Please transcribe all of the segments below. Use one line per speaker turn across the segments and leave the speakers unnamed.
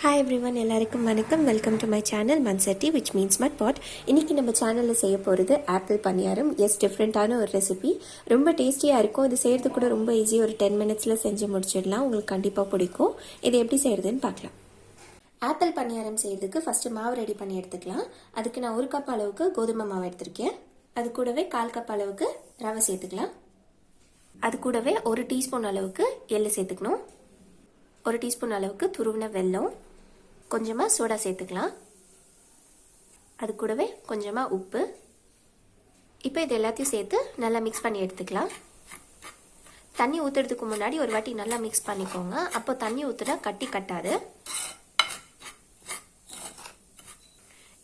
Hi everyone, எல்லாருக்கும் வணக்கம். Welcome to my channel மன்சட்டி which means mud pot. இன்னைக்கு நம்ம சேனலில் செய்ய போகிறது ஆப்பிள் பனியாரம். எஸ், டிஃப்ரெண்ட்டான ஒரு ரெசிபி. ரொம்ப டேஸ்டியாக இருக்கும். இது செய்கிறது கூட ரொம்ப ஈஸி. ஒரு 10 மினிட்ஸில் செஞ்சு முடிச்சிடலாம். உங்களுக்கு கண்டிப்பாக பிடிக்கும். இது எப்படி செய்கிறதுன்னு பார்க்கலாம். ஆப்பிள் பனியாரம் செய்கிறதுக்கு ஃபஸ்ட்டு மாவு ரெடி பண்ணி எடுத்துக்கலாம். அதுக்கு நான் 1 கப் அளவுக்கு கோதுமை மாவு எடுத்திருக்கேன். அது கூடவே 1/4 கப் அளவுக்கு ரவை சேர்த்துக்கலாம். அது கூடவே 1 டீஸ்பூன் அளவுக்கு எள்ளு சேர்த்துக்கணும். 1 டீஸ்பூன் அளவுக்கு துருவின வெல்லம், கொஞ்சமாக சோடா சேர்த்துக்கலாம். அது கூடவே கொஞ்சமாக உப்பு. இப்போ இது எல்லாத்தையும் சேர்த்து நல்லா மிக்ஸ் பண்ணி எடுத்துக்கலாம். தண்ணி ஊற்றுறதுக்கு முன்னாடி ஒரு வாட்டி நல்லா மிக்ஸ் பண்ணிக்கோங்க. அப்போ தண்ணி ஊற்றுனா கட்டி கட்டாது.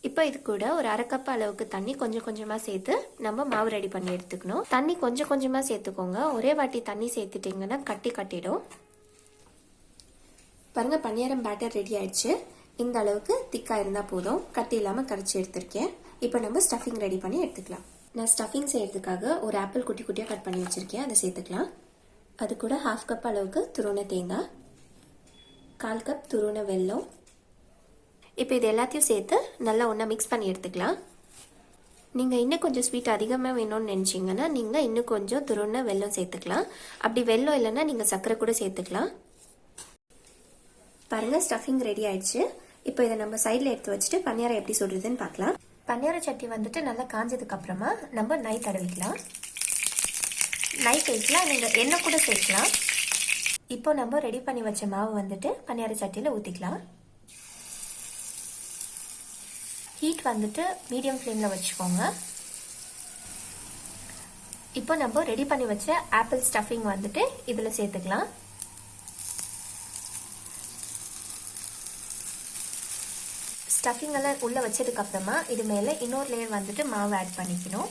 இப்போ இது கூட ஒரு 1/2 கப் அளவுக்கு தண்ணி கொஞ்சம் கொஞ்சமாக சேர்த்து நம்ம மாவு ரெடி பண்ணி எடுத்துக்கணும். தண்ணி கொஞ்சம் கொஞ்சமாக சேர்த்துக்கோங்க. ஒரே வாட்டி தண்ணி சேர்த்துட்டிங்கன்னா கட்டி கட்டிடும். பாருங்க, பனியாரம் பேட்டர் ரெடி ஆயிடுச்சு. இந்த அளவுக்கு திக்காக இருந்தால் போதும். கட்டி இல்லாமல் கரைச்சி எடுத்திருக்கேன். இப்போ நம்ம ஸ்டஃபிங் ரெடி பண்ணி எடுத்துக்கலாம். நான் ஸ்டஃபிங் செய்யறதுக்காக ஒரு ஆப்பிள் குட்டி குட்டியாக கட் பண்ணி வச்சிருக்கேன். அதை சேர்த்துக்கலாம். அது கூட 1/2 கப் அளவுக்கு துருவன தேங்காய், 1/4 கப் துருவன வெல்லம். இப்போ இது எல்லாத்தையும் சேர்த்து நல்லா ஒன்றா மிக்ஸ் பண்ணி எடுத்துக்கலாம். நீங்கள் இன்னும் கொஞ்சம் ஸ்வீட் அதிகமாக வேணும்னு நினச்சிங்கன்னா நீங்கள் இன்னும் கொஞ்சம் துருவன வெல்லம் சேர்த்துக்கலாம். அப்படி வெல்லம் இல்லைன்னா நீங்கள் சர்க்கரை கூட சேர்த்துக்கலாம். பாருங்க, ஸ்டஃபிங் ரெடி ஆயிடுச்சு. இப்போ இதை நம்ம சைடில் எடுத்து வச்சுட்டு பனியாரம் எப்படி சொல்றதுன்னு பார்க்கலாம். பனியார சட்டி வந்துட்டு நல்லா காஞ்சதுக்கு அப்புறமா நம்ம நெய் தடவிக்கலாம். நெய் சேர்க்கலாம், நீங்கள் எண்ணெய் கூட சேர்க்கலாம். இப்போ நம்ம ரெடி பண்ணி வச்ச மாவு வந்துட்டு பனியார சட்டியில் ஊற்றிக்கலாம். ஹீட் வந்துட்டு மீடியம் ஃப்ளேமில் வச்சுக்கோங்க. இப்போ நம்ம ரெடி பண்ணி வச்ச ஆப்பிள் ஸ்டஃபிங் வந்துட்டு இதில் சேர்த்துக்கலாம். ஸ்டஃபிங் எல்லாம் உள்ளே வச்சதுக்கு அப்புறமா இது மேலே இன்னொரு லேயர் வந்துட்டு மாவு ஆட் பண்ணிக்கணும்.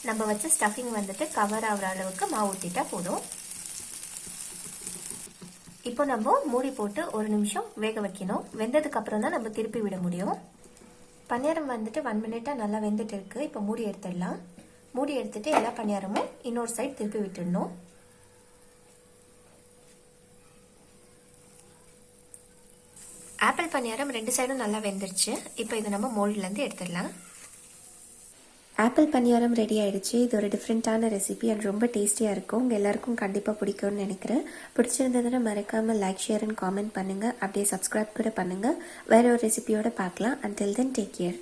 நம்ம வச்ச ஸ்டஃபிங் வந்துட்டு கவர் ஆகிற அளவுக்கு மாவு ஊற்றிட்டா போதும். இப்போ நம்ம மூடி போட்டு 1 நிமிஷம் வேக வைக்கணும். வெந்ததுக்கு அப்புறம் தான் நம்ம திருப்பி விட முடியும். பனியாரம் வந்துட்டு 1 மினிட்டா நல்லா வெந்துட்டு இருக்கு. இப்போ மூடி எடுத்துடலாம். மூடி எடுத்துட்டு எல்லா பனியாரமும் இன்னொரு சைடு திருப்பி விட்டுடணும். ஆப்பிள் பனியாரம் 2 சைடும் நல்லா வெந்துருச்சு. இப்போ இதை நம்ம மோல்ட்லேருந்து எடுத்துடலாம். ஆப்பிள் பனியாரம் ரெடி ஆயிடுச்சு. இது ஒரு டிஃப்ரெண்ட்டான ரெசிபி அண்ட் ரொம்ப டேஸ்டியாக இருக்கும். உங்கள் எல்லாருக்கும் கண்டிப்பாக பிடிக்கும்னு நினைக்கிறேன். பிடிச்சிருந்ததுன்னா மறக்காமல் லைக், ஷேர் அண்ட் காமெண்ட் பண்ணுங்கள். அப்படியே சப்ஸ்கிரைப் கூட பண்ணுங்கள். வேற ஒரு ரெசிபியோட பார்க்கலாம். Until then take care.